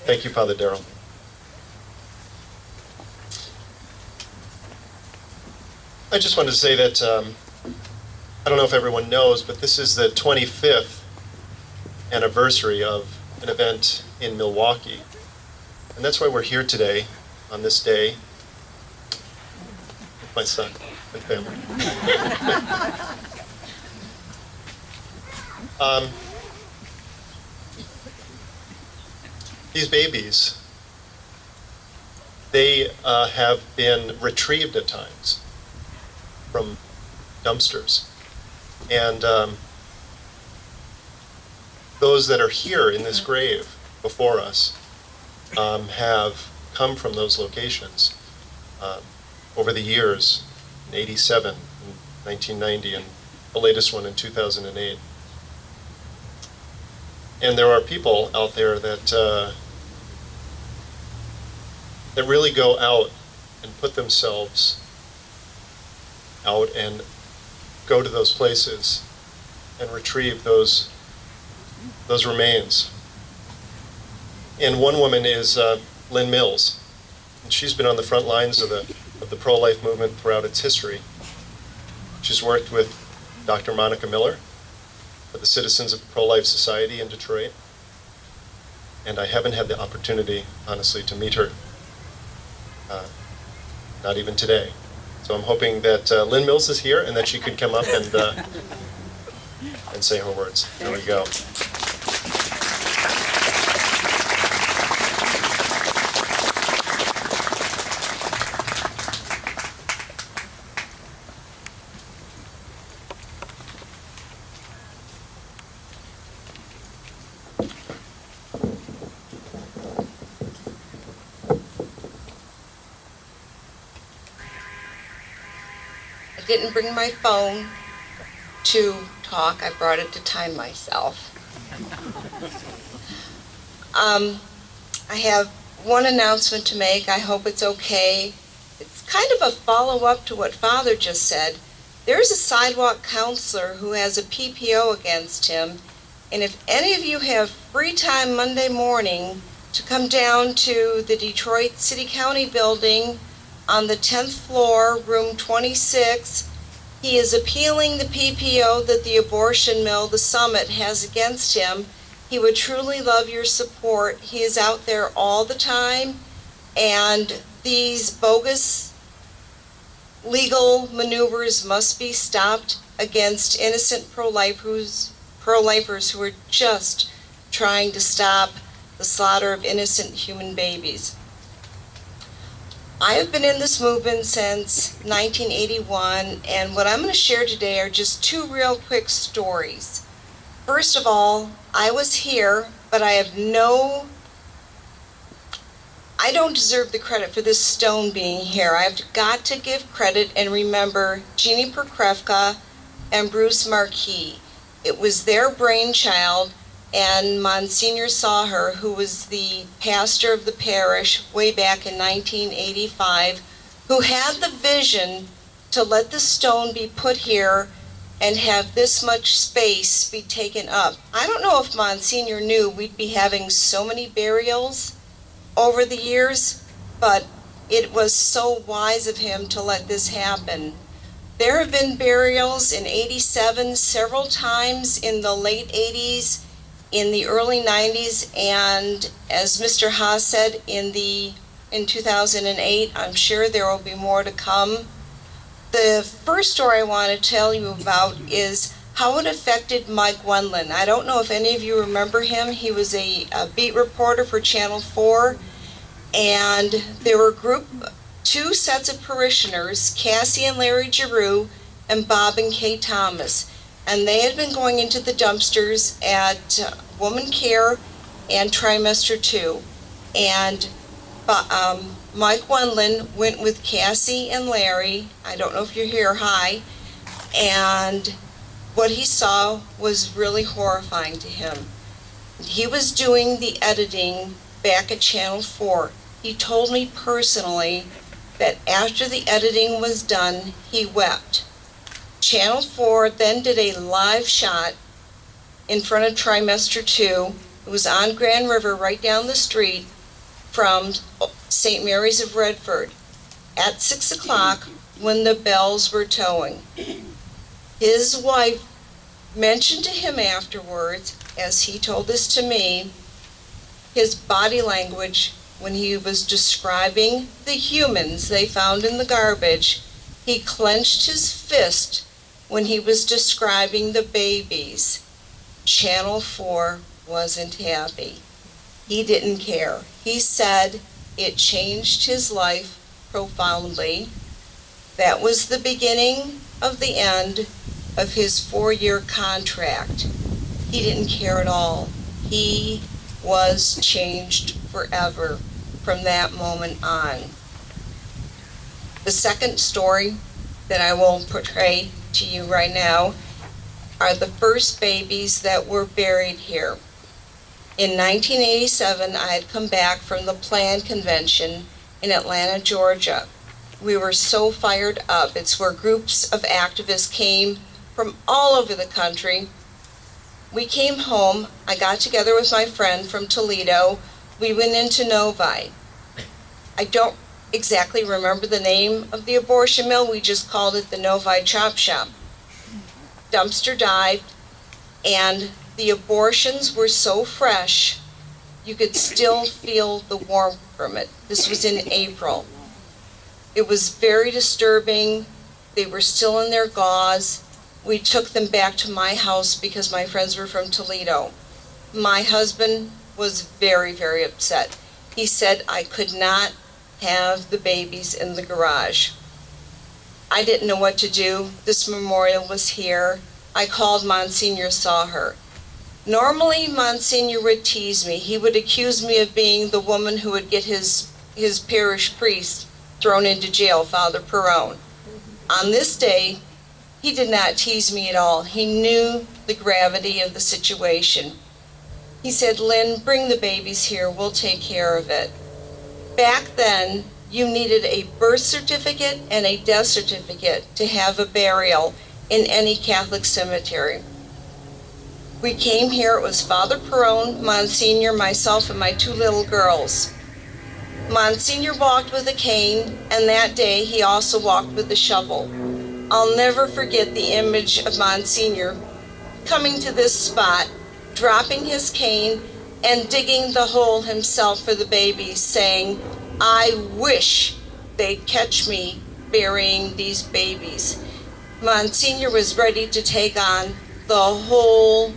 Thank you, Father Darrell. I just wanted to say that I don't know if everyone knows, but this is the 25th anniversary of an event in Milwaukee. And that's why we're here today, on this day, with my son and family. These babies, they have been retrieved at times from dumpsters. And those that are here in this grave before us have come from those locations over the years, in 87, in 1990, and the latest one in 2008. And there are people out there that that really go out and put themselves out and go to those places and retrieve those remains. And one woman is Lynn Mills, and she's been on the front lines of the pro-life movement throughout its history. She's worked with Dr. Monica Miller for the Citizens of Pro-Life Society in Detroit, and I haven't had the opportunity, honestly, to meet her, not even today. So I'm hoping that Lynn Mills is here and that she could come up and say her words. There we go. I didn't bring my phone to talk. I brought it to time myself. I have one announcement to make. I hope it's okay. It's kind of a follow-up to what Father just said. There's a sidewalk counselor who has a PPO against him, and if any of you have free time Monday morning to come down to the Detroit City County building on the 10th floor, room 26, he is appealing the PPO that the abortion mill, the Summit, has against him. He would truly love your support. He is out there all the time, and these bogus legal maneuvers must be stopped against innocent pro-lifers who are just trying to stop the slaughter of innocent human babies. I have been in this movement since 1981, and what I'm going to share today are just two real quick stories. First of all, I was here, but I don't deserve the credit for this stone being here. I've got to give credit and remember Jeannie Perkrefka and Bruce Marquis. It was their brainchild, and Monsignor Saher, who was the pastor of the parish way back in 1985, who had the vision to let the stone be put here and have this much space be taken up. I don't know if Monsignor knew we'd be having so many burials over the years, but it was so wise of him to let this happen. There have been burials in 87 several times in the late 80s, in the early 90s, and as Mr. Haas said, in 2008. I'm sure there will be more to come. The first story I want to tell you about is how it affected Mike Wendland. I don't know if any of you remember him. He was a beat reporter for Channel 4, and there were two sets of parishioners, Cassie and Larry Giroux and Bob and Kay Thomas, and they had been going into the dumpsters at Woman Care and Trimester 2, and Mike Wendland went with Cassie and Larry. I don't know if you're here, hi. And what he saw was really horrifying to him. He was doing the editing back at Channel 4. He told me personally that after the editing was done, he wept. Channel 4 then did a live shot in front of Trimester 2. It was on Grand River right down the street. from St. Mary's of Redford at 6 o'clock when the bells were tolling. His wife mentioned to him afterwards, as he told this to me, his body language when he was describing the humans they found in the garbage. He clenched his fist when he was describing the babies. Channel 4 wasn't happy. He didn't care. He said it changed his life profoundly. That was the beginning of the end of his 4-year contract. He didn't care at all. He was changed forever from that moment on. The second story that I will portray to you right now are the first babies that were buried here. In 1987, I had come back from the Plan Convention in Atlanta, Georgia. We were so fired up. It's where groups of activists came from all over the country. We came home. I got together with my friend from Toledo. We went into Novi. I don't exactly remember the name of the abortion mill. We just called it the Novi Chop Shop. Dumpster dived, and the abortions were so fresh, you could still feel the warmth from it. This was in April. It was very disturbing. They were still in their gauze. We took them back to my house because my friends were from Toledo. My husband was very, very upset. He said I could not have the babies in the garage. I didn't know what to do. This memorial was here. I called Monsignor, saw her. Normally, Monsignor would tease me. He would accuse me of being the woman who would get his parish priest thrown into jail, Father Perone. On this day, he did not tease me at all. He knew the gravity of the situation. He said, "Lynn, bring the babies here. We'll take care of it." Back then, you needed a birth certificate and a death certificate to have a burial in any Catholic cemetery. We came here. It was Father Perone, Monsignor, myself, and my 2 little girls. Monsignor walked with a cane, and that day he also walked with a shovel. I'll never forget the image of Monsignor coming to this spot, dropping his cane, and digging the hole himself for the babies, saying, "I wish they'd catch me burying these babies." Monsignor was ready to take on the whole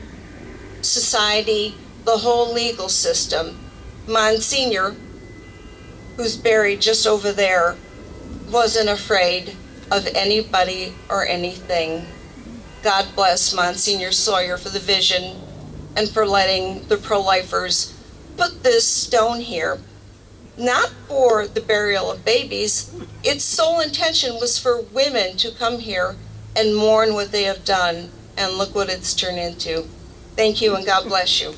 society, the whole legal system. Monsignor, who's buried just over there, wasn't afraid of anybody or anything. God bless Monsignor Sawyer for the vision and for letting the pro-lifers put this stone here, not for the burial of babies. Its sole intention was for women to come here and mourn what they have done, and look what it's turned into. Thank you, and God bless you.